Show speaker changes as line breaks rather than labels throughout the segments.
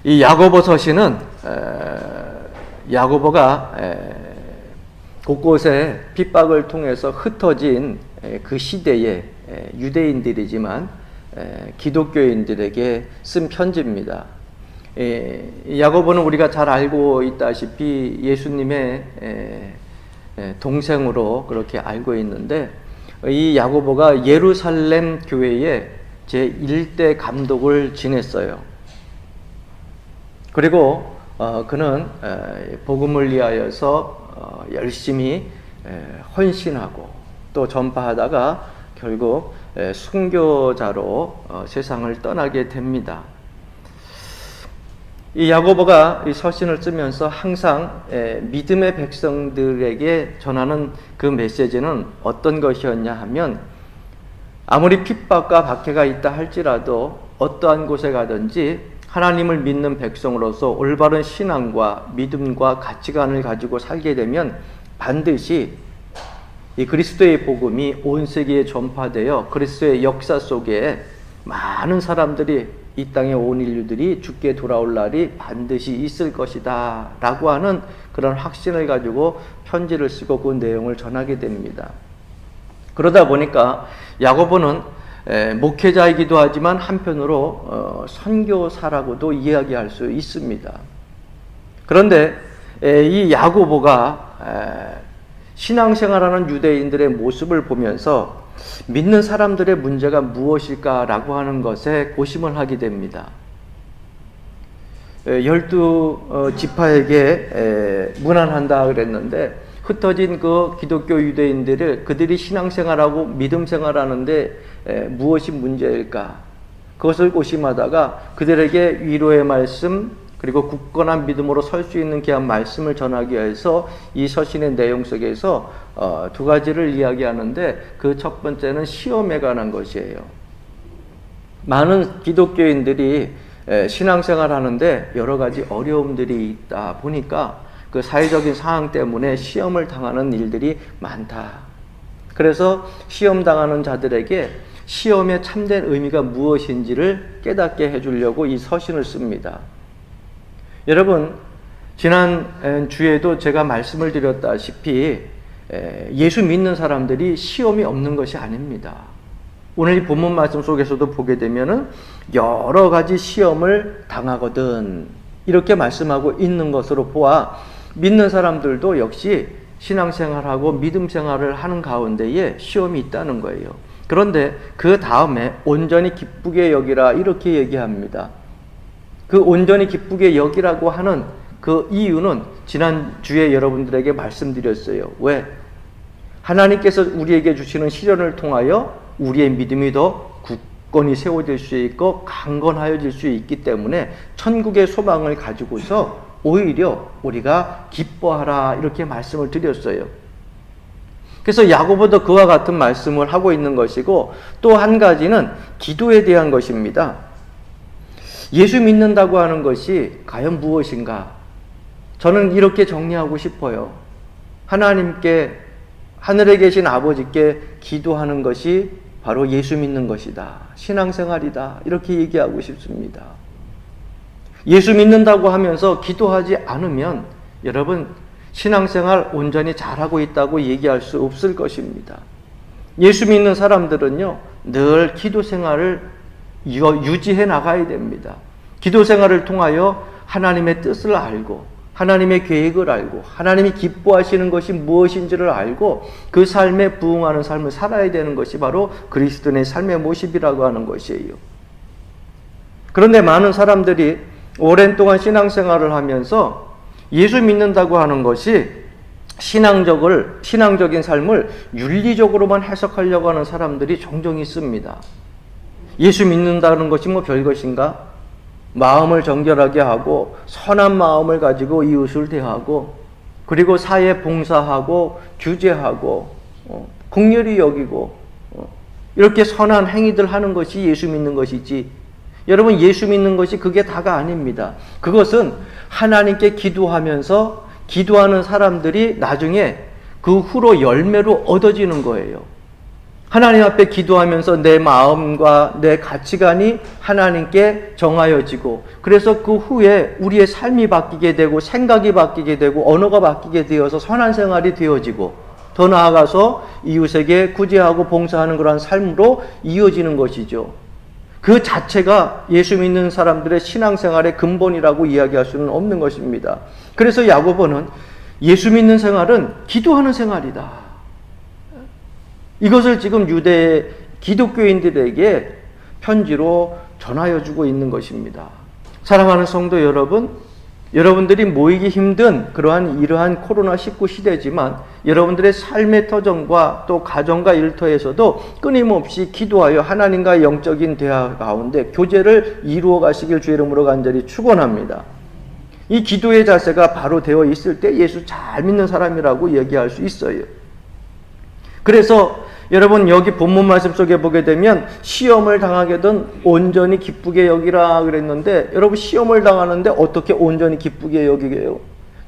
이 야고보 서신은 야고보가 곳곳에 핍박을 통해서 흩어진 그 시대의 유대인들이지만 기독교인들에게 쓴 편지입니다. 야고보는 우리가 잘 알고 있다시피 예수님의 동생으로 그렇게 알고 있는데, 이 야고보가 예루살렘 교회의 제1대 감독을 지냈어요. 그리고 그는 복음을 위하여서 열심히 헌신하고 또 전파하다가 결국 순교자로 세상을 떠나게 됩니다. 이 야고보가 이 서신을 쓰면서 항상 믿음의 백성들에게 전하는 그 메시지는 어떤 것이었냐 하면, 아무리 핍박과 박해가 있다 할지라도 어떠한 곳에 가든지 하나님을 믿는 백성으로서 올바른 신앙과 믿음과 가치관을 가지고 살게 되면 반드시 이 그리스도의 복음이 온 세계에 전파되어 그리스도의 역사 속에 많은 사람들이, 이 땅의 온 인류들이 죽게 돌아올 날이 반드시 있을 것이다 라고 하는 그런 확신을 가지고 편지를 쓰고 그 내용을 전하게 됩니다. 그러다 보니까 야고보는 목회자이기도 하지만 한편으로 선교사라고도 이야기할 수 있습니다. 그런데 이 야고보가 신앙생활하는 유대인들의 모습을 보면서 믿는 사람들의 문제가 무엇일까라고 하는 것에 고심을 하게 됩니다. 12지파에게 문안한다 그랬는데, 흩어진 그 기독교 유대인들을 그들이 신앙생활하고 믿음생활하는데 무엇이 문제일까? 그것을 고심하다가 그들에게 위로의 말씀, 그리고 굳건한 믿음으로 설 수 있는 귀한 말씀을 전하기 위해서 이 서신의 내용 속에서 두 가지를 이야기하는데, 그 첫 번째는 시험에 관한 것이에요. 많은 기독교인들이 신앙생활 하는데 여러 가지 어려움들이 있다 보니까 그 사회적인 상황 때문에 시험을 당하는 일들이 많다. 그래서 시험 당하는 자들에게 시험의 참된 의미가 무엇인지를 깨닫게 해주려고 이 서신을 씁니다. 여러분, 지난 주에도 제가 말씀을 드렸다시피 예수 믿는 사람들이 시험이 없는 것이 아닙니다. 오늘 이 본문 말씀 속에서도 보게 되면은 여러 가지 시험을 당하거든, 이렇게 말씀하고 있는 것으로 보아 믿는 사람들도 역시 신앙생활하고 믿음생활을 하는 가운데에 시험이 있다는 거예요. 그런데 그 다음에 온전히 기쁘게 여기라 이렇게 얘기합니다. 그 온전히 기쁘게 여기라고 하는 그 이유는 지난 주에 여러분들에게 말씀드렸어요. 왜? 하나님께서 우리에게 주시는 시련을 통하여 우리의 믿음이 더 굳건히 세워질 수 있고 강건하여질 수 있기 때문에 천국의 소망을 가지고서 오히려 우리가 기뻐하라 이렇게 말씀을 드렸어요. 그래서 야고보도 그와 같은 말씀을 하고 있는 것이고, 또 한 가지는 기도에 대한 것입니다. 예수 믿는다고 하는 것이 과연 무엇인가? 저는 이렇게 정리하고 싶어요. 하나님께, 하늘에 계신 아버지께 기도하는 것이 바로 예수 믿는 것이다, 신앙생활이다, 이렇게 얘기하고 싶습니다. 예수 믿는다고 하면서 기도하지 않으면 여러분 신앙생활 온전히 잘하고 있다고 얘기할 수 없을 것입니다. 예수 믿는 사람들은요, 늘 기도생활을 유지해 나가야 됩니다. 기도생활을 통하여 하나님의 뜻을 알고 하나님의 계획을 알고 하나님이 기뻐하시는 것이 무엇인지를 알고 그 삶에 부응하는 삶을 살아야 되는 것이 바로 그리스도인의 삶의 모습이라고 하는 것이에요. 그런데 많은 사람들이 오랜 동안 신앙생활을 하면서 예수 믿는다고 하는 것이 신앙적인 삶을 윤리적으로만 해석하려고 하는 사람들이 종종 있습니다. 예수 믿는다는 것이 뭐 별것인가? 마음을 정결하게 하고 선한 마음을 가지고 이웃을 대하고, 그리고 사회 봉사하고 규제하고 긍휼히 여기고 이렇게 선한 행위들 하는 것이 예수 믿는 것이지, 여러분 예수 믿는 것이 그게 다가 아닙니다. 그것은 하나님께 기도하면서 기도하는 사람들이 나중에 그 후로 열매로 얻어지는 거예요. 하나님 앞에 기도하면서 내 마음과 내 가치관이 하나님께 정하여지고, 그래서 그 후에 우리의 삶이 바뀌게 되고 생각이 바뀌게 되고 언어가 바뀌게 되어서 선한 생활이 되어지고, 더 나아가서 이웃에게 구제하고 봉사하는 그러한 삶으로 이어지는 것이죠. 그 자체가 예수 믿는 사람들의 신앙생활의 근본이라고 이야기할 수는 없는 것입니다. 그래서 야고보는 예수 믿는 생활은 기도하는 생활이다, 이것을 지금 유대 기독교인들에게 편지로 전하여 주고 있는 것입니다. 사랑하는 성도 여러분, 여러분들이 모이기 힘든 이러한 코로나19 시대지만 여러분들의 삶의 터전과 또 가정과 일터에서도 끊임없이 기도하여 하나님과의 영적인 대화 가운데 교제를 이루어 가시길 주의 이름으로 간절히 축원합니다. 이 기도의 자세가 바로 되어 있을 때 예수 잘 믿는 사람이라고 얘기할 수 있어요. 그래서 여러분, 여기 본문 말씀 속에 보게 되면 시험을 당하게든 온전히 기쁘게 여기라 그랬는데, 여러분, 시험을 당하는데 어떻게 온전히 기쁘게 여기게요?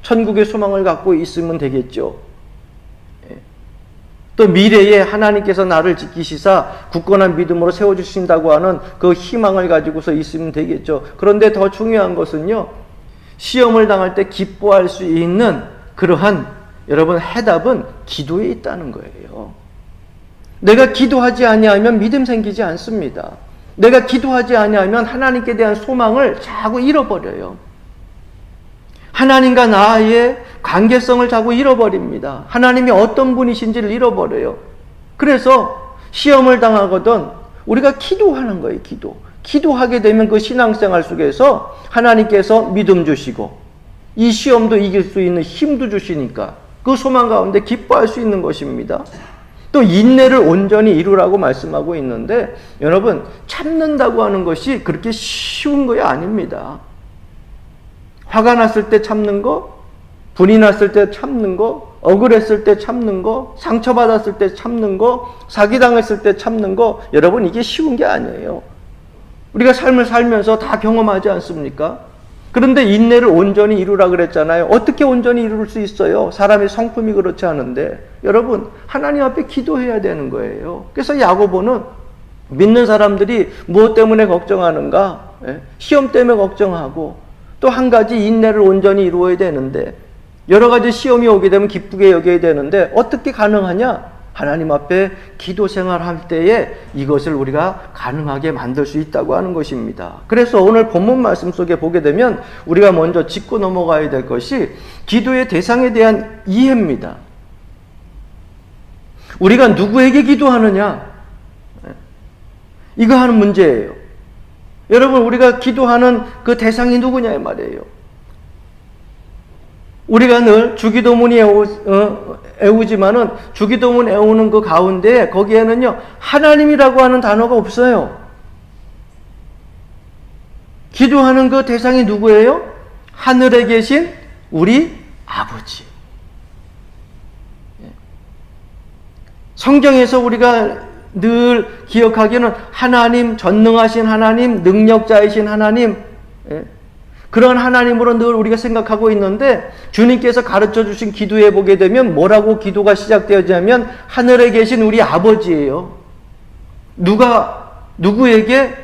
천국의 소망을 갖고 있으면 되겠죠. 또 미래에 하나님께서 나를 지키시사 굳건한 믿음으로 세워주신다고 하는 그 희망을 가지고서 있으면 되겠죠. 그런데 더 중요한 것은요, 시험을 당할 때 기뻐할 수 있는 그러한 여러분 해답은 기도에 있다는 거예요. 내가 기도하지 아니하면 믿음 생기지 않습니다. 내가 기도하지 아니하면 하나님께 대한 소망을 자꾸 잃어버려요. 하나님과 나의 관계성을 자꾸 잃어버립니다. 하나님이 어떤 분이신지를 잃어버려요. 그래서 시험을 당하거든 우리가 기도하는 거예요. 기도하게 되면 그 신앙생활 속에서 하나님께서 믿음 주시고 이 시험도 이길 수 있는 힘도 주시니까 그 소망 가운데 기뻐할 수 있는 것입니다. 또 인내를 온전히 이루라고 말씀하고 있는데, 여러분, 참는다고 하는 것이 그렇게 쉬운 거야 아닙니다. 화가 났을 때 참는 거, 분이 났을 때 참는 거, 억울했을 때 참는 거, 상처받았을 때 참는 거, 사기당했을 때 참는 거, 여러분, 이게 쉬운 게 아니에요. 우리가 삶을 살면서 다 경험하지 않습니까? 그런데 인내를 온전히 이루라 그랬잖아요. 어떻게 온전히 이룰 수 있어요? 사람의 성품이 그렇지 않은데, 여러분, 하나님 앞에 기도해야 되는 거예요. 그래서 야고보는 믿는 사람들이 무엇 때문에 걱정하는가? 시험 때문에 걱정하고, 또 한 가지 인내를 온전히 이루어야 되는데, 여러 가지 시험이 오게 되면 기쁘게 여겨야 되는데 어떻게 가능하냐? 하나님 앞에 기도 생활할 때에 이것을 우리가 가능하게 만들 수 있다고 하는 것입니다. 그래서 오늘 본문 말씀 속에 보게 되면 우리가 먼저 짚고 넘어가야 될 것이 기도의 대상에 대한 이해입니다. 우리가 누구에게 기도하느냐? 이거 하는 문제예요. 여러분, 우리가 기도하는 그 대상이 누구냐 이 말이에요. 우리가 늘 주기도문 애우지만은 주기도문 애우는 그 가운데 거기에는요 하나님이라고 하는 단어가 없어요. 기도하는 그 대상이 누구예요? 하늘에 계신 우리 아버지. 성경에서 우리가 늘 기억하기에는 하나님, 전능하신 하나님, 능력자이신 하나님, 그런 하나님으로 늘 우리가 생각하고 있는데, 주님께서 가르쳐 주신 기도에 보게 되면 뭐라고 기도가 시작되었냐면 하늘에 계신 우리 아버지예요. 누구에게?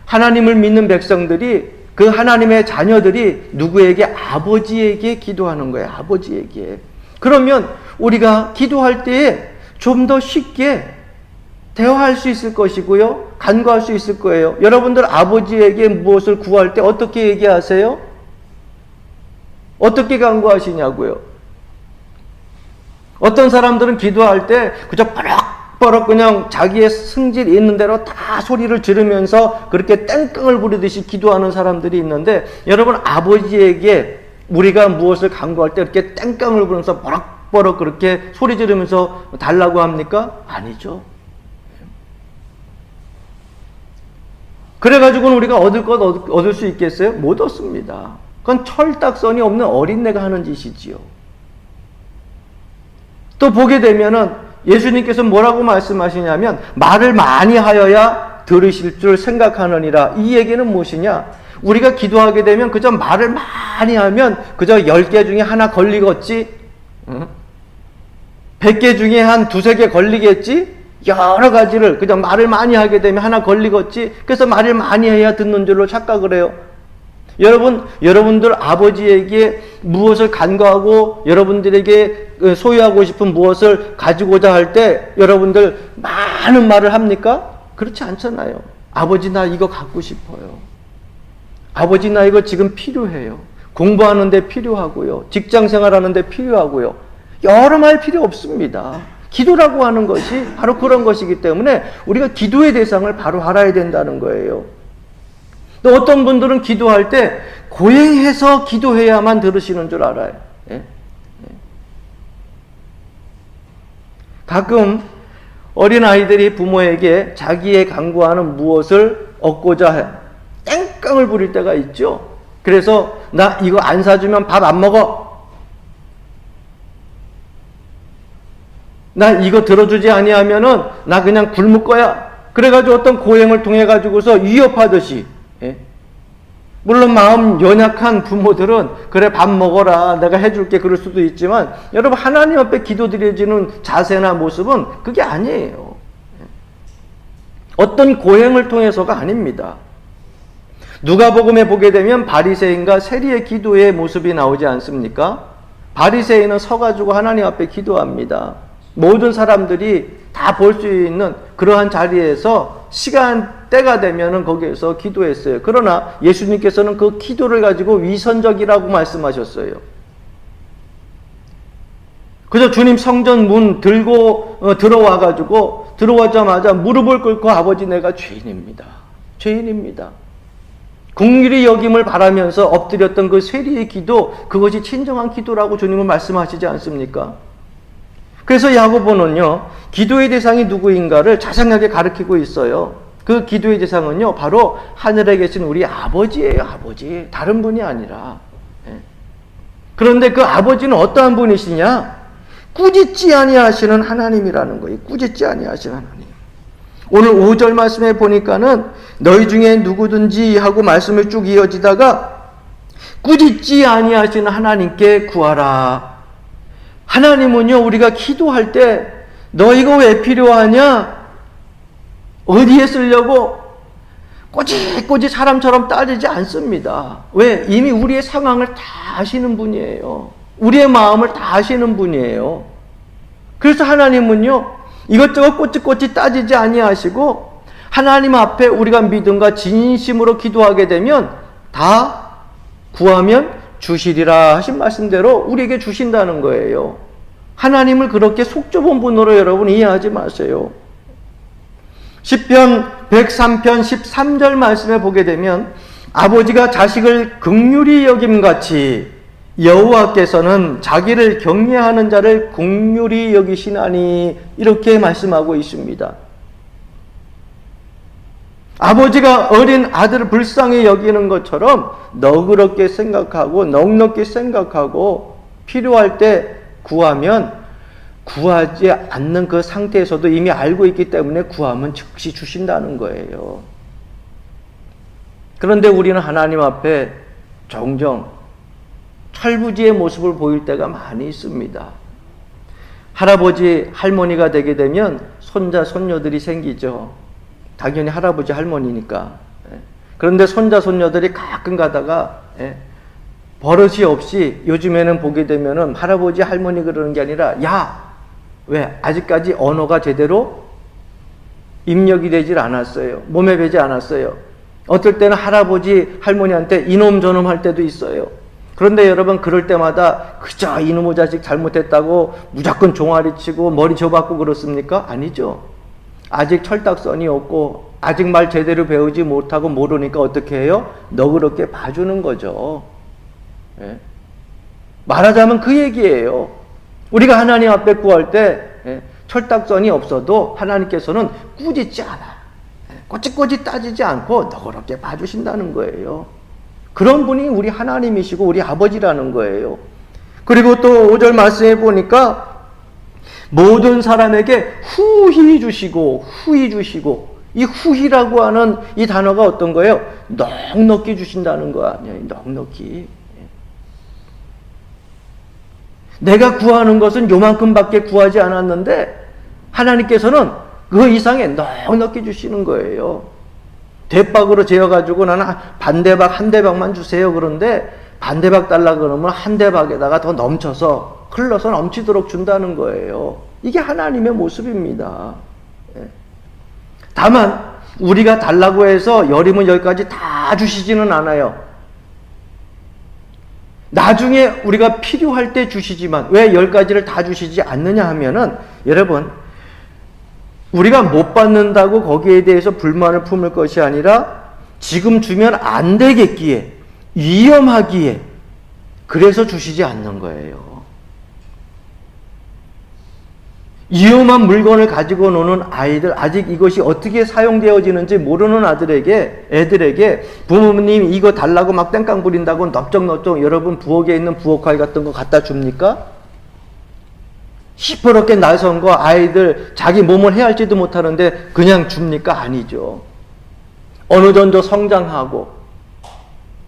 하나님을 믿는 백성들이, 그 하나님의 자녀들이 누구에게? 아버지에게 기도하는 거예요. 아버지에게. 그러면 우리가 기도할 때에 좀 더 쉽게 대화할 수 있을 것이고요, 간구할 수 있을 거예요. 여러분들 아버지에게 무엇을 구할 때 어떻게 얘기하세요? 어떻게 간구하시냐고요? 어떤 사람들은 기도할 때 그저 버럭버럭 그냥 자기의 승질이 있는 대로 다 소리를 지르면서 그렇게 땡깡을 부리듯이 기도하는 사람들이 있는데, 여러분 아버지에게 우리가 무엇을 간구할 때 이렇게 땡깡을 부르면서 버럭버럭 그렇게 소리 지르면서 달라고 합니까? 아니죠. 그래가지고는 우리가 얻을 것 얻을 수 있겠어요? 못 얻습니다. 그건 철딱선이 없는 어린애가 하는 짓이지요. 또 보게 되면은 예수님께서 뭐라고 말씀하시냐면 말을 많이 하여야 들으실 줄 생각하느니라. 이 얘기는 무엇이냐? 우리가 기도하게 되면 그저 말을 많이 하면 그저 10개 중에 하나 걸리겠지? 100개 중에 한 2-3개 걸리겠지? 여러 가지를 그냥 말을 많이 하게 되면 하나 걸리겠지. 그래서 말을 많이 해야 듣는 줄로 착각을 해요. 여러분들 아버지에게 무엇을 간구하고 여러분들에게 소유하고 싶은 무엇을 가지고자 할 때 여러분들 많은 말을 합니까? 그렇지 않잖아요. 아버지 나 이거 갖고 싶어요. 아버지 나 이거 지금 필요해요. 공부하는데 필요하고요. 직장 생활하는데 필요하고요. 여러 말 필요 없습니다. 기도라고 하는 것이 바로 그런 것이기 때문에 우리가 기도의 대상을 바로 알아야 된다는 거예요. 또 어떤 분들은 기도할 때 고행해서 기도해야만 들으시는 줄 알아요. 예? 예. 가끔 어린아이들이 부모에게 자기의 간구하는 무엇을 얻고자 해 땡깡을 부릴 때가 있죠. 그래서 나 이거 안 사주면 밥 안 먹어. 나 이거 들어주지 아니하면은 나 그냥 굶을 거야. 그래가지고 어떤 고행을 통해 가지고서 위협하듯이. 예? 물론 마음 연약한 부모들은 그래 밥 먹어라 내가 해줄게 그럴 수도 있지만 여러분 하나님 앞에 기도드려지는 자세나 모습은 그게 아니에요. 어떤 고행을 통해서가 아닙니다. 누가복음에 보게 되면 바리새인과 세리의 기도의 모습이 나오지 않습니까? 바리새인은 서가지고 하나님 앞에 기도합니다. 모든 사람들이 다 볼 수 있는 그러한 자리에서 시간대가 되면은 거기에서 기도했어요. 그러나 예수님께서는 그 기도를 가지고 위선적이라고 말씀하셨어요. 그래서 주님 성전 문 들고 들어와가지고 들어오자마자 무릎을 꿇고 아버지 내가 죄인입니다. 죄인입니다. 긍휼히 여김을 바라면서 엎드렸던 그 세리의 기도, 그것이 진정한 기도라고 주님은 말씀하시지 않습니까? 그래서 야고보는요, 기도의 대상이 누구인가를 자세하게 가르치고 있어요. 그 기도의 대상은요, 바로 하늘에 계신 우리 아버지예요, 아버지. 다른 분이 아니라. 그런데 그 아버지는 어떠한 분이시냐? 꾸짖지 아니하시는 하나님이라는 거예요. 꾸짖지 아니하시는 하나님. 오늘 5절 말씀에 보니까는 너희 중에 누구든지 하고 말씀을 쭉 이어지다가 꾸짖지 아니하시는 하나님께 구하라. 하나님은요, 우리가 기도할 때 너 이거 왜 필요하냐? 어디에 쓰려고? 꼬짓꼬짓 사람처럼 따지지 않습니다. 왜? 이미 우리의 상황을 다 아시는 분이에요. 우리의 마음을 다 아시는 분이에요. 그래서 하나님은요, 이것저것 꼬짓꼬짓 따지지 아니하시고 하나님 앞에 우리가 믿음과 진심으로 기도하게 되면 다 구하면 주시리라 하신 말씀대로 우리에게 주신다는 거예요. 하나님을 그렇게 속 좁은 분으로 여러분 이해하지 마세요. 시편 103편 13절 말씀에 보게 되면 아버지가 자식을 긍휼히 여김같이 여호와께서는 자기를 경외하는 자를 긍휼히 여기시나니 이렇게 말씀하고 있습니다. 아버지가 어린 아들을 불쌍히 여기는 것처럼 너그럽게 생각하고 넉넉히 생각하고 필요할 때 구하면 구하지 않는 그 상태에서도 이미 알고 있기 때문에 구하면 즉시 주신다는 거예요. 그런데 우리는 하나님 앞에 종종 철부지의 모습을 보일 때가 많이 있습니다. 할아버지, 할머니가 되게 되면 손자, 손녀들이 생기죠. 당연히 할아버지, 할머니니까. 그런데 손자, 손녀들이 가끔 가다가 버릇이 없이 요즘에는 보게 되면은 할아버지, 할머니 그러는 게 아니라 야! 왜? 아직까지 언어가 제대로 입력이 되질 않았어요. 몸에 배지 않았어요. 어떨 때는 할아버지, 할머니한테 이놈 저놈 할 때도 있어요. 그런데 여러분 그럴 때마다 그저 이놈의 자식 잘못했다고 무조건 종아리 치고 머리 줘받고 그렇습니까? 아니죠. 아직 철딱선이 없고 아직 말 제대로 배우지 못하고 모르니까 어떻게 해요? 너그럽게 봐주는 거죠. 예? 말하자면 그 얘기예요. 우리가 하나님 앞에 구할 때 철딱선이 없어도 하나님께서는 꾸짖지 않아. 꼬짓꼬짓 따지지 않고 너그럽게 봐주신다는 거예요. 그런 분이 우리 하나님이시고 우리 아버지라는 거예요. 그리고 또 5절 말씀해 보니까 모든 사람에게 후히 주시고 후히 주시고 이 후히라고 하는 이 단어가 어떤 거예요? 넉넉히 주신다는 거 아니에요. 넉넉히. 내가 구하는 것은 요만큼밖에 구하지 않았는데 하나님께서는 그 이상의 넉넉히 주시는 거예요. 대박으로 재어가지고 나는 반대박 한 대박만 주세요. 그런데 반대박 달라 그러면 한 대박에다가 더 넘쳐서 흘러서 넘치도록 준다는 거예요. 이게 하나님의 모습입니다. 다만 우리가 달라고 해서 열이면 열까지 다 주시지는 않아요. 나중에 우리가 필요할 때 주시지만 왜 10가지를 다 주시지 않느냐 하면은, 여러분, 우리가 못 받는다고 거기에 대해서 불만을 품을 것이 아니라 지금 주면 안 되겠기에, 위험하기에, 그래서 주시지 않는 거예요. 위험한 물건을 가지고 노는 아이들, 아직 이것이 어떻게 사용되어지는지 모르는 애들에게 부모님이 이거 달라고 막 땡깡 부린다고 넓적넓적 여러분 부엌에 있는 부엌과일 같은 거 갖다 줍니까? 시퍼렇게 나선 거 아이들 자기 몸을 헤아리지도 못하는데 그냥 줍니까? 아니죠. 어느 정도 성장하고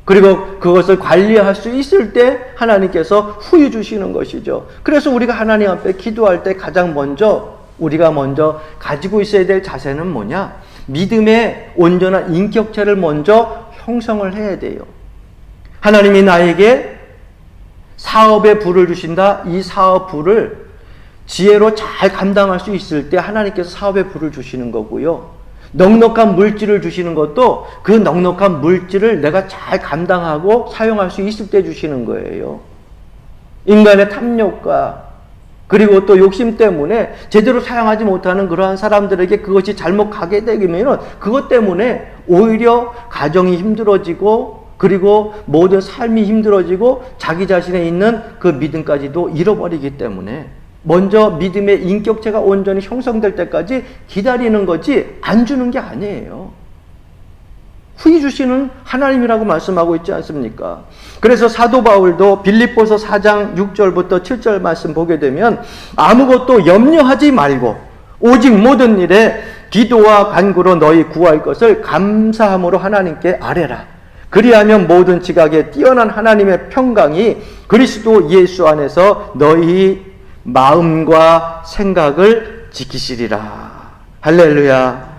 그리고 그것을 관리할 수 있을 때 하나님께서 후유 주시는 것이죠. 그래서 우리가 하나님 앞에 기도할 때 가장 먼저 우리가 먼저 가지고 있어야 될 자세는 뭐냐? 믿음의 온전한 인격체를 먼저 형성을 해야 돼요. 하나님이 나에게 사업의 부를 주신다. 이 사업 부를 지혜로 잘 감당할 수 있을 때 하나님께서 사업의 부를 주시는 거고요. 넉넉한 물질을 주시는 것도 그 넉넉한 물질을 내가 잘 감당하고 사용할 수 있을 때 주시는 거예요. 인간의 탐욕과 그리고 또 욕심 때문에 제대로 사용하지 못하는 그러한 사람들에게 그것이 잘못 가게 되면 그것 때문에 오히려 가정이 힘들어지고 그리고 모든 삶이 힘들어지고 자기 자신에 있는 그 믿음까지도 잃어버리기 때문에 먼저 믿음의 인격체가 온전히 형성될 때까지 기다리는 거지 안 주는 게 아니에요. 후히 주시는 하나님이라고 말씀하고 있지 않습니까? 그래서 사도 바울도 빌립보서 4장 6절부터 7절 말씀 보게 되면 아무것도 염려하지 말고 오직 모든 일에 기도와 간구로 너희 구할 것을 감사함으로 하나님께 아뢰라. 그리하면 모든 지각에 뛰어난 하나님의 평강이 그리스도 예수 안에서 너희 마음과 생각을 지키시리라. 할렐루야.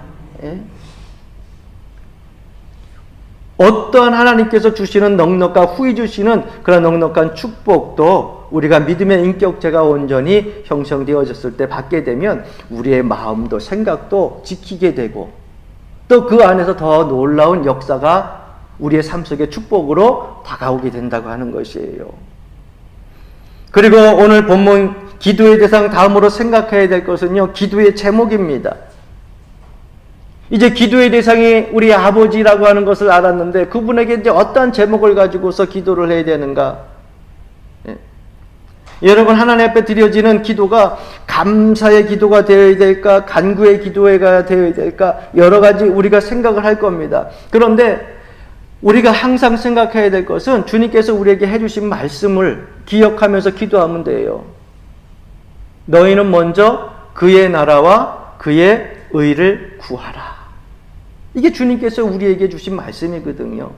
어떠한 하나님께서 주시는 넉넉한 후히 주시는 그런 넉넉한 축복도 우리가 믿음의 인격체가 온전히 형성되어졌을 때 받게 되면 우리의 마음도 생각도 지키게 되고 또 그 안에서 더 놀라운 역사가 우리의 삶 속에 축복으로 다가오게 된다고 하는 것이에요. 그리고 오늘 본문 기도의 대상 다음으로 생각해야 될 것은요, 기도의 제목입니다. 이제 기도의 대상이 우리 아버지라고 하는 것을 알았는데 그분에게 이제 어떠한 제목을 가지고서 기도를 해야 되는가? 여러분, 하나님 앞에 드려지는 기도가 감사의 기도가 되어야 될까? 간구의 기도가 되어야 될까? 여러 가지 우리가 생각을 할 겁니다. 그런데 우리가 항상 생각해야 될 것은 주님께서 우리에게 해주신 말씀을 기억하면서 기도하면 돼요. 너희는 먼저 그의 나라와 그의 의를 구하라. 이게 주님께서 우리에게 주신 말씀이거든요.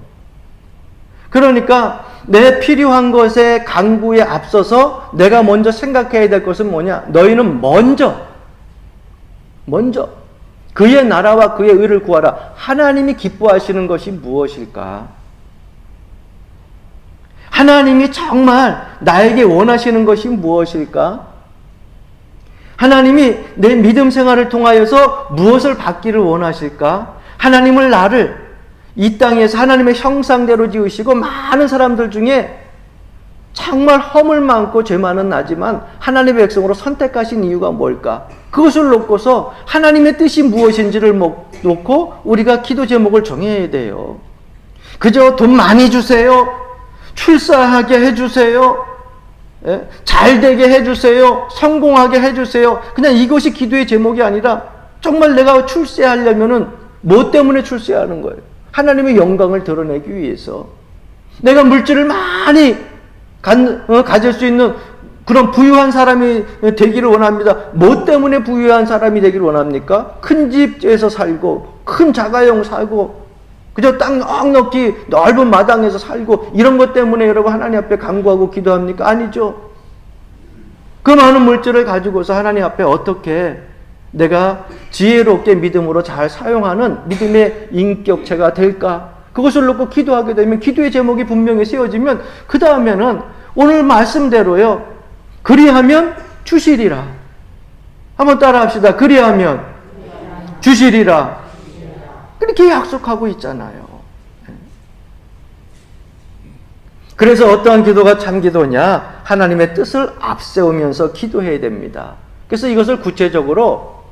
그러니까 내 필요한 것에 간구에 앞서서 내가 먼저 생각해야 될 것은 뭐냐? 너희는 먼저 그의 나라와 그의 의를 구하라. 하나님이 기뻐하시는 것이 무엇일까? 하나님이 정말 나에게 원하시는 것이 무엇일까? 하나님이 내 믿음 생활을 통하여서 무엇을 받기를 원하실까? 하나님을 나를 이 땅에서 하나님의 형상대로 지으시고 많은 사람들 중에 정말 허물 많고 죄 많은 나지만 하나님의 백성으로 선택하신 이유가 뭘까? 그것을 놓고서 하나님의 뜻이 무엇인지를 놓고 우리가 기도 제목을 정해야 돼요. 그저 돈 많이 주세요. 출세하게 해주세요. 잘 되게 해주세요. 성공하게 해주세요. 그냥 이것이 기도의 제목이 아니라 정말 내가 출세하려면은 뭐 때문에 출세하는 거예요? 하나님의 영광을 드러내기 위해서. 내가 물질을 많이 가질 수 있는 그런 부유한 사람이 되기를 원합니다. 뭐 때문에 부유한 사람이 되기를 원합니까? 큰 집에서 살고 큰 자가용 살고 그저 땅 넉넉히 넓은 마당에서 살고 이런 것 때문에 여러분 하나님 앞에 간구하고 기도합니까? 아니죠. 그 많은 물질을 가지고서 하나님 앞에 어떻게 내가 지혜롭게 믿음으로 잘 사용하는 믿음의 인격체가 될까? 그것을 놓고 기도하게 되면 기도의 제목이 분명히 세워지면 그 다음에는 오늘 말씀대로요. 그리하면 주시리라. 한번 따라 합시다. 그리하면 주시리라. 그렇게 약속하고 있잖아요. 그래서 어떠한 기도가 참 기도냐? 하나님의 뜻을 앞세우면서 기도해야 됩니다. 그래서 이것을 구체적으로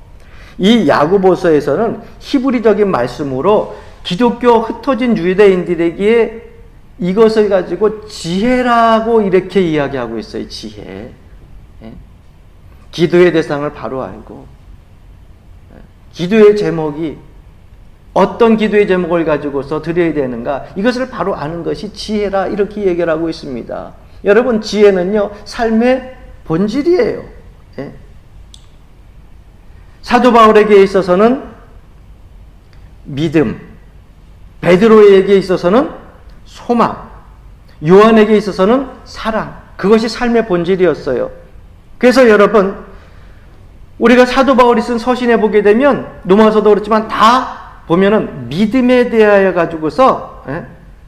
이 야고보서에서는 히브리적인 말씀으로 기독교 흩어진 유대인들에게 이것을 가지고 지혜라고 이렇게 이야기하고 있어요. 지혜. 기도의 대상을 바로 알고, 기도의 제목이 어떤 기도의 제목을 가지고서 드려야 되는가, 이것을 바로 아는 것이 지혜라, 이렇게 얘기를 하고 있습니다. 여러분, 지혜는요 삶의 본질이에요. 사도 바울에게 있어서는 믿음, 베드로에게 있어서는 소망, 요한에게 있어서는 사랑, 그것이 삶의 본질이었어요. 그래서 여러분, 우리가 사도 바울이 쓴 서신에 보게 되면 로마서도 그렇지만 다 보면은 믿음에 대하여 가지고서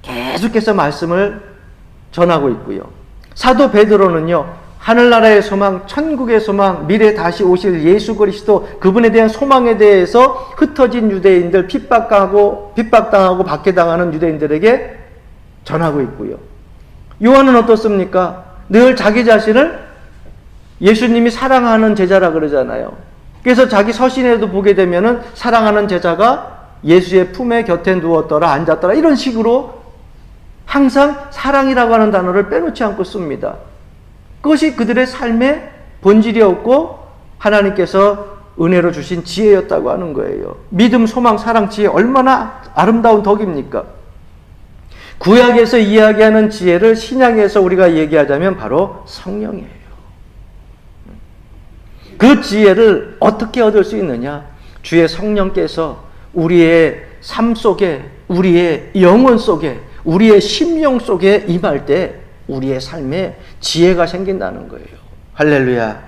계속해서 말씀을 전하고 있고요. 사도 베드로는요, 하늘나라의 소망, 천국의 소망, 미래 다시 오실 예수 그리스도, 그분에 대한 소망에 대해서 흩어진 유대인들, 핍박당하고 박해당하는 유대인들에게 전하고 있고요. 요한은 어떻습니까? 늘 자기 자신을 예수님이 사랑하는 제자라 그러잖아요. 그래서 자기 서신에도 보게 되면은 사랑하는 제자가 예수의 품에 곁에 누웠더라, 앉았더라, 이런 식으로 항상 사랑이라고 하는 단어를 빼놓지 않고 씁니다. 그것이 그들의 삶의 본질이었고 하나님께서 은혜로 주신 지혜였다고 하는 거예요. 믿음, 소망, 사랑, 지혜, 얼마나 아름다운 덕입니까? 구약에서 이야기하는 지혜를 신약에서 우리가 얘기하자면 바로 성령이에요. 그 지혜를 어떻게 얻을 수 있느냐? 주의 성령께서 우리의 삶 속에, 우리의 영혼 속에, 우리의 심령 속에 임할 때 우리의 삶에 지혜가 생긴다는 거예요. 할렐루야.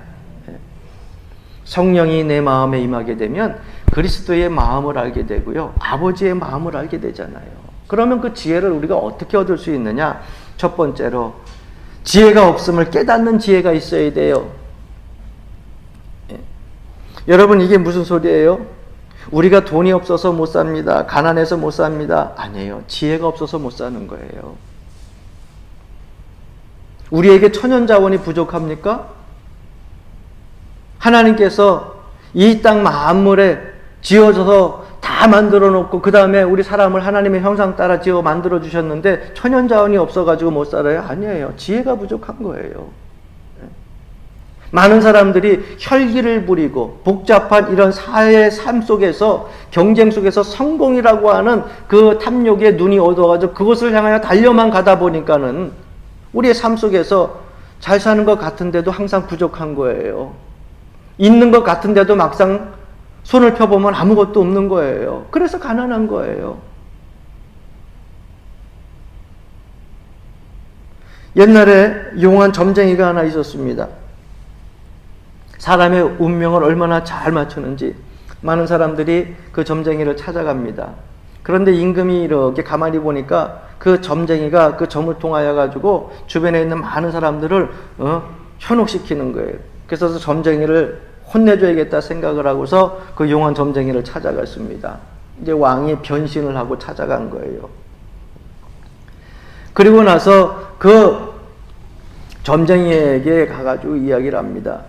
성령이 내 마음에 임하게 되면 그리스도의 마음을 알게 되고요, 아버지의 마음을 알게 되잖아요. 그러면 그 지혜를 우리가 어떻게 얻을 수 있느냐? 첫 번째로 지혜가 없음을 깨닫는 지혜가 있어야 돼요. 여러분, 이게 무슨 소리예요? 우리가 돈이 없어서 못 삽니다, 가난해서 못 삽니다. 아니에요. 지혜가 없어서 못 사는 거예요. 우리에게 천연자원이 부족합니까? 하나님께서 이 땅 만물에 지어져서 다 만들어 놓고 그 다음에 우리 사람을 하나님의 형상 따라 지어 만들어 주셨는데 천연자원이 없어가지고 못 살아요? 아니에요. 지혜가 부족한 거예요. 많은 사람들이 혈기를 부리고 복잡한 이런 사회의 삶 속에서, 경쟁 속에서 성공이라고 하는 그 탐욕에 눈이 어두워가지고 그것을 향하여 달려만 가다 보니까는 우리의 삶 속에서 잘 사는 것 같은데도 항상 부족한 거예요. 있는 것 같은데도 막상 손을 펴보면 아무것도 없는 거예요. 그래서 가난한 거예요. 옛날에 용한 점쟁이가 하나 있었습니다. 사람의 운명을 얼마나 잘 맞추는지 많은 사람들이 그 점쟁이를 찾아갑니다. 그런데 임금이 이렇게 가만히 보니까 그 점쟁이가 그 점을 통하여 가지고 주변에 있는 많은 사람들을 현혹시키는 거예요. 그래서 점쟁이를 혼내줘야겠다 생각을 하고서 그 용한 점쟁이를 찾아갔습니다. 이제 왕이 변신을 하고 찾아간 거예요. 그리고 나서 그 점쟁이에게 가가지고 이야기를 합니다.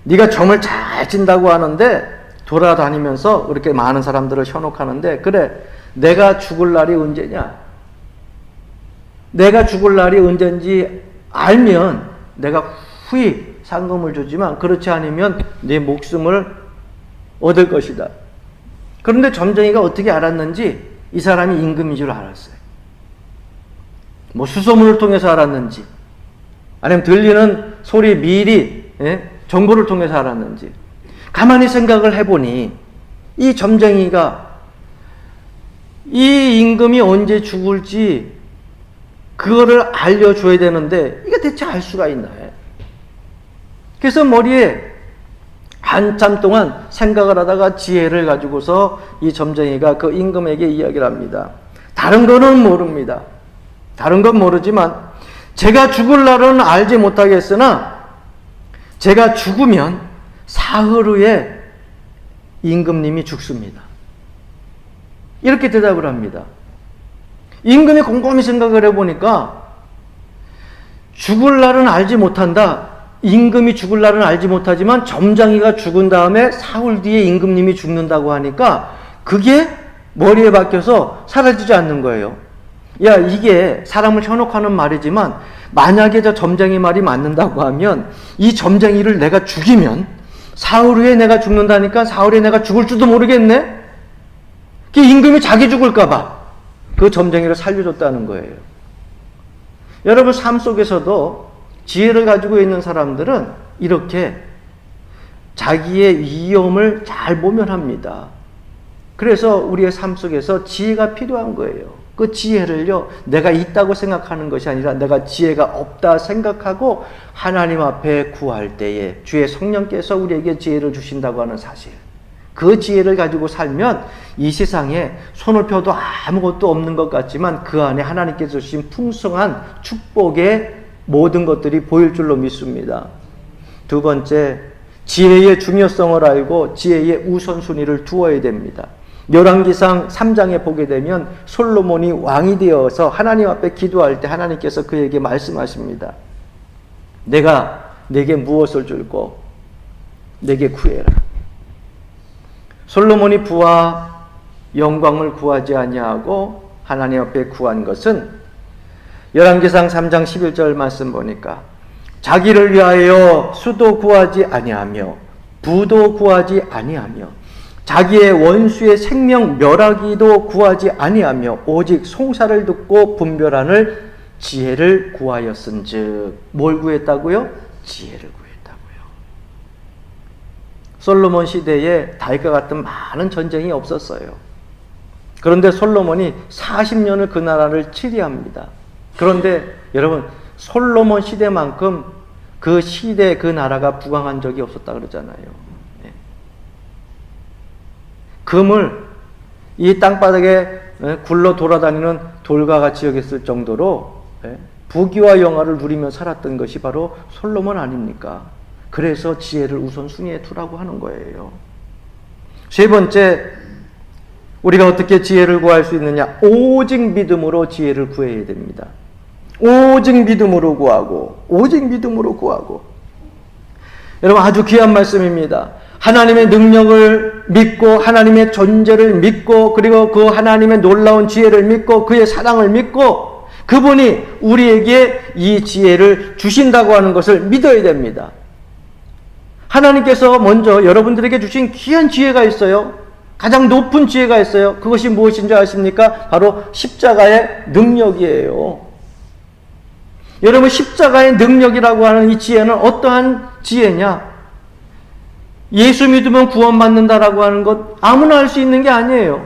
네가 점을 잘 친다고 하는데 돌아다니면서 그렇게 많은 사람들을 현혹하는데, 그래, 내가 죽을 날이 언제냐? 내가 죽을 날이 언제인지 알면 내가 후히 상금을 주지만 그렇지 않으면 내 목숨을 얻을 것이다. 그런데 점쟁이가 어떻게 알았는지 이 사람이 임금인 줄 알았어요. 뭐 수소문을 통해서 알았는지, 아니면 들리는 소리 미리 정보를 통해서 알았는지, 가만히 생각을 해보니 이 점쟁이가 이 임금이 언제 죽을지 그거를 알려줘야 되는데 이게 대체 알 수가 있나요? 그래서 머리에 한참 동안 생각을 하다가 지혜를 가지고서 이 점쟁이가 그 임금에게 이야기를 합니다. 다른 거는 모릅니다. 다른 건 모르지만 제가 죽을 날은 알지 못하겠으나 제가 죽으면 사흘 후에 임금님이 죽습니다. 이렇게 대답을 합니다. 임금이 곰곰이 생각을 해보니까 죽을 날은 알지 못한다. 임금이 죽을 날은 알지 못하지만 점장이가 죽은 다음에 사흘 뒤에 임금님이 죽는다고 하니까 그게 머리에 박혀서 사라지지 않는 거예요. 야, 이게 사람을 현혹하는 말이지만 만약에 저 점쟁이 말이 맞는다고 하면 이 점쟁이를 내가 죽이면 사흘 후에 내가 죽는다니까 사흘에 내가 죽을 줄도 모르겠네? 그 임금이 자기 죽을까봐 그 점쟁이를 살려줬다는 거예요. 여러분 삶 속에서도 지혜를 가지고 있는 사람들은 이렇게 자기의 위험을 잘 모면합니다. 그래서 우리의 삶 속에서 지혜가 필요한 거예요. 그 지혜를요, 내가 있다고 생각하는 것이 아니라 내가 지혜가 없다 생각하고 하나님 앞에 구할 때에 주의 성령께서 우리에게 지혜를 주신다고 하는 사실. 그 지혜를 가지고 살면 이 세상에 손을 펴도 아무것도 없는 것 같지만 그 안에 하나님께서 주신 풍성한 축복의 모든 것들이 보일 줄로 믿습니다. 두 번째, 지혜의 중요성을 알고 지혜의 우선순위를 두어야 됩니다. 열왕기상 3장에 보게 되면 솔로몬이 왕이 되어서 하나님 앞에 기도할 때 하나님께서 그에게 말씀하십니다. 내가 내게 무엇을 줄고 내게 구해라. 솔로몬이 부와 영광을 구하지 아니하고 하나님 앞에 구한 것은 열왕기상 3장 11절 말씀 보니까 자기를 위하여 수도 구하지 아니하며 부도 구하지 아니하며 자기의 원수의 생명 멸하기도 구하지 아니하며 오직 송사를 듣고 분별하는 지혜를 구하였은즉 뭘 구했다고요? 지혜를 구했다고요. 솔로몬 시대에 다윗과 같은 많은 전쟁이 없었어요. 그런데 솔로몬이 40년을 그 나라를 치리합니다. 그런데 여러분 솔로몬 시대만큼 그 시대 그 나라가 부강한 적이 없었다 그러잖아요. 금을 이 땅바닥에 굴러 돌아다니는 돌과 같이 여겼을 정도로 부귀와 영화를 누리며 살았던 것이 바로 솔로몬 아닙니까? 그래서 지혜를 우선순위에 두라고 하는 거예요. 세 번째, 우리가 어떻게 지혜를 구할 수 있느냐? 오직 믿음으로 지혜를 구해야 됩니다. 오직 믿음으로 구하고 오직 믿음으로 구하고. 여러분 아주 귀한 말씀입니다. 하나님의 능력을 믿고 하나님의 존재를 믿고 그리고 그 하나님의 놀라운 지혜를 믿고 그의 사랑을 믿고 그분이 우리에게 이 지혜를 주신다고 하는 것을 믿어야 됩니다. 하나님께서 먼저 여러분들에게 주신 귀한 지혜가 있어요. 가장 높은 지혜가 있어요. 그것이 무엇인지 아십니까? 바로 십자가의 능력이에요. 여러분 십자가의 능력이라고 하는 이 지혜는 어떠한 지혜냐? 예수 믿으면 구원받는다라고 하는 것 아무나 할 수 있는 게 아니에요.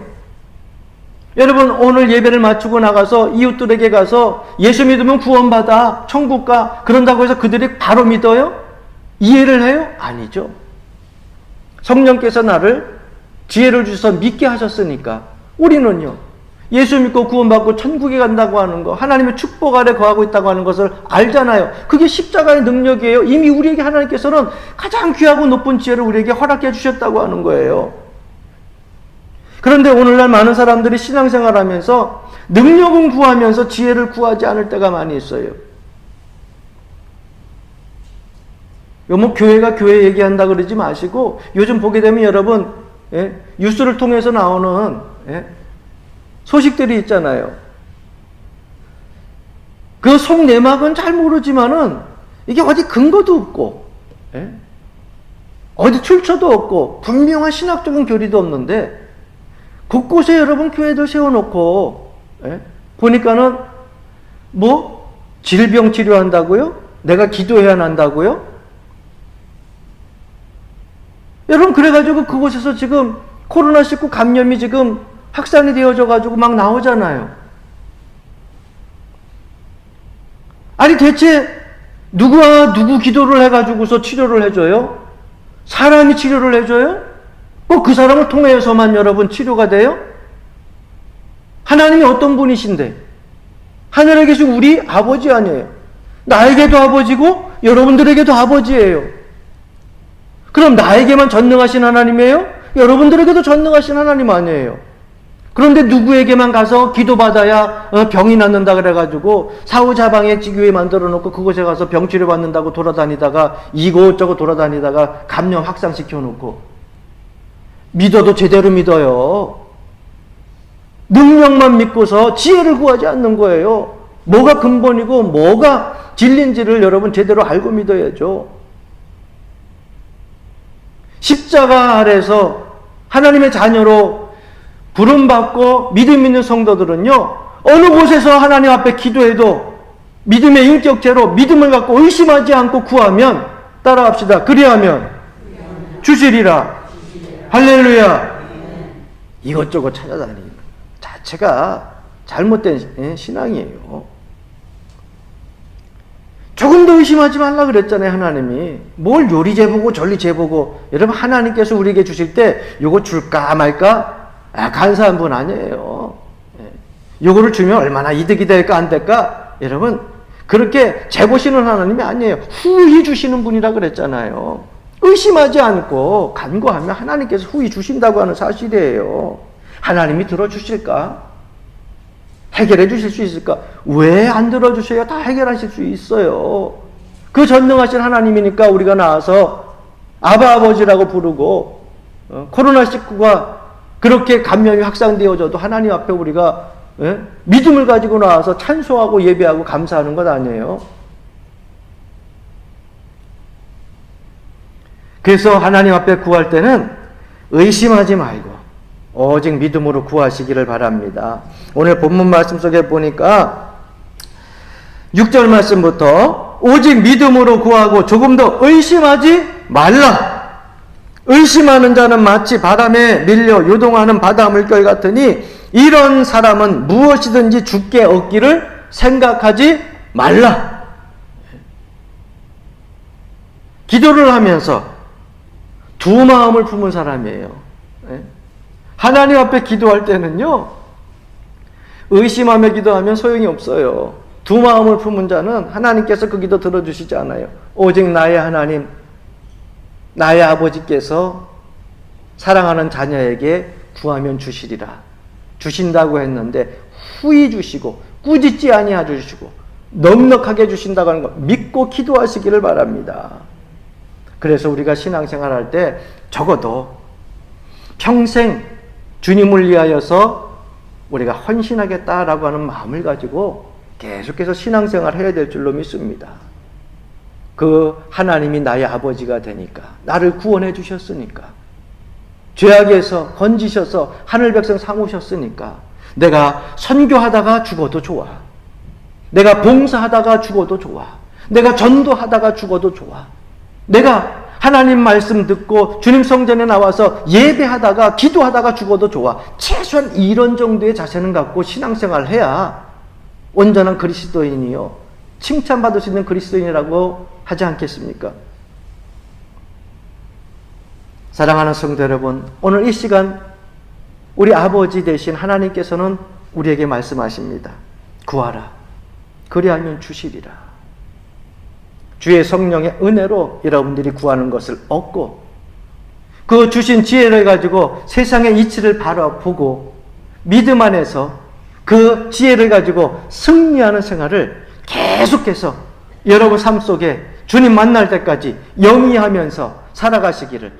여러분 오늘 예배를 마치고 나가서 이웃들에게 가서 예수 믿으면 구원받아 천국 가 그런다고 해서 그들이 바로 믿어요? 이해를 해요? 아니죠. 성령께서 나를 지혜를 주셔서 믿게 하셨으니까 우리는요 예수 믿고 구원받고 천국에 간다고 하는 거 하나님의 축복 아래 거하고 있다고 하는 것을 알잖아요. 그게 십자가의 능력이에요. 이미 우리에게 하나님께서는 가장 귀하고 높은 지혜를 우리에게 허락해 주셨다고 하는 거예요. 그런데 오늘날 많은 사람들이 신앙생활하면서 능력은 구하면서 지혜를 구하지 않을 때가 많이 있어요. 뭐 교회가 교회 얘기한다 그러지 마시고 요즘 보게 되면 여러분 뉴스를 통해서 나오는 소식들이 있잖아요. 그 속내막은 잘 모르지만은 이게 어디 근거도 없고 어디 출처도 없고 분명한 신학적인 교리도 없는데 곳곳에 여러분 교회도 세워놓고 보니까는 뭐 질병 치료한다고요? 내가 기도해야 한다고요? 여러분 그래가지고 그곳에서 지금 코로나19 감염이 지금 확산이 되어져 가지고 막 나오잖아요. 아니 대체 누구와 누구 기도를 해가지고서 치료를 해줘요? 사람이 치료를 해줘요? 꼭 그 사람을 통해서만 여러분 치료가 돼요? 하나님이 어떤 분이신데? 하늘에 계신 우리 아버지 아니에요. 나에게도 아버지고 여러분들에게도 아버지예요. 그럼 나에게만 전능하신 하나님이에요? 여러분들에게도 전능하신 하나님 아니에요. 그런데 누구에게만 가서 기도받아야 병이 낫는다 그래가지고 사후자방에 지교회 만들어 놓고 그곳에 가서 병치료 받는다고 돌아다니다가 이곳저곳 돌아다니다가 감염 확산시켜 놓고 믿어도 제대로 믿어요. 능력만 믿고서 지혜를 구하지 않는 거예요. 뭐가 근본이고 뭐가 진리인지를 여러분 제대로 알고 믿어야죠. 십자가 아래서 하나님의 자녀로 부름받고 믿음 있는 성도들은요, 어느 곳에서 하나님 앞에 기도해도 믿음의 인격체로 믿음을 갖고 의심하지 않고 구하면, 따라합시다. 그리하면 주시리라. 할렐루야. 이것저것 찾아다니는 자체가 잘못된 신앙이에요. 조금 더 의심하지 말라 그랬잖아요. 하나님이 뭘 요리 재보고 전리 재보고. 여러분, 하나님께서 우리에게 주실 때 요거 줄까 말까 간사한 분 아니에요. 요거를 주면 얼마나 이득이 될까 안 될까, 여러분 그렇게 재보시는 하나님이 아니에요. 후히 주시는 분이라 그랬잖아요. 의심하지 않고 간구하면 하나님께서 후히 주신다고 하는 사실이에요. 하나님이 들어주실까? 해결해 주실 수 있을까? 왜 안 들어주셔야 다 해결하실 수 있어요. 그 전능하신 하나님이니까 우리가 나와서 아바 아버지라고 부르고, 코로나19가 그렇게 감염이 확산되어져도 하나님 앞에 우리가 믿음을 가지고 나와서 찬송하고 예배하고 감사하는 것 아니에요. 그래서 하나님 앞에 구할 때는 의심하지 말고 오직 믿음으로 구하시기를 바랍니다. 오늘 본문 말씀 속에 보니까 6절 말씀부터 오직 믿음으로 구하고 조금 더 의심하지 말라. 의심하는 자는 마치 바람에 밀려 요동하는 바다 물결 같으니 이런 사람은 무엇이든지 주께 얻기를 생각하지 말라. 기도를 하면서 두 마음을 품은 사람이에요. 하나님 앞에 기도할 때는요, 의심하며 기도하면 소용이 없어요. 두 마음을 품은 자는 하나님께서 그 기도 들어주시지 않아요. 오직 나의 하나님, 나의 아버지께서 사랑하는 자녀에게 구하면 주시리라. 주신다고 했는데 후히 주시고 꾸짖지 아니하 주시고 넉넉하게 주신다고 하는 거 믿고 기도하시기를 바랍니다. 그래서 우리가 신앙생활 할 때 적어도 평생 주님을 위하여서 우리가 헌신하겠다라고 하는 마음을 가지고 계속해서 신앙생활 해야 될 줄로 믿습니다. 그 하나님이 나의 아버지가 되니까, 나를 구원해 주셨으니까, 죄악에서 건지셔서 하늘 백성 삼으셨으니까, 내가 선교하다가 죽어도 좋아, 내가 봉사하다가 죽어도 좋아, 내가 전도하다가 죽어도 좋아, 내가 하나님 말씀 듣고 주님 성전에 나와서 예배하다가 기도하다가 죽어도 좋아. 최소한 이런 정도의 자세는 갖고 신앙생활을 해야 온전한 그리스도인이요, 칭찬받을 수 있는 그리스도인이라고 하지 않겠습니까? 사랑하는 성도 여러분, 오늘 이 시간 우리 아버지 되신 하나님께서는 우리에게 말씀하십니다. 구하라. 그리하면 주시리라. 주의 성령의 은혜로 여러분들이 구하는 것을 얻고, 그 주신 지혜를 가지고 세상의 이치를 바라보고 믿음 안에서 그 지혜를 가지고 승리하는 생활을 계속해서 여러분 삶 속에 주님 만날 때까지 영위하면서 살아가시기를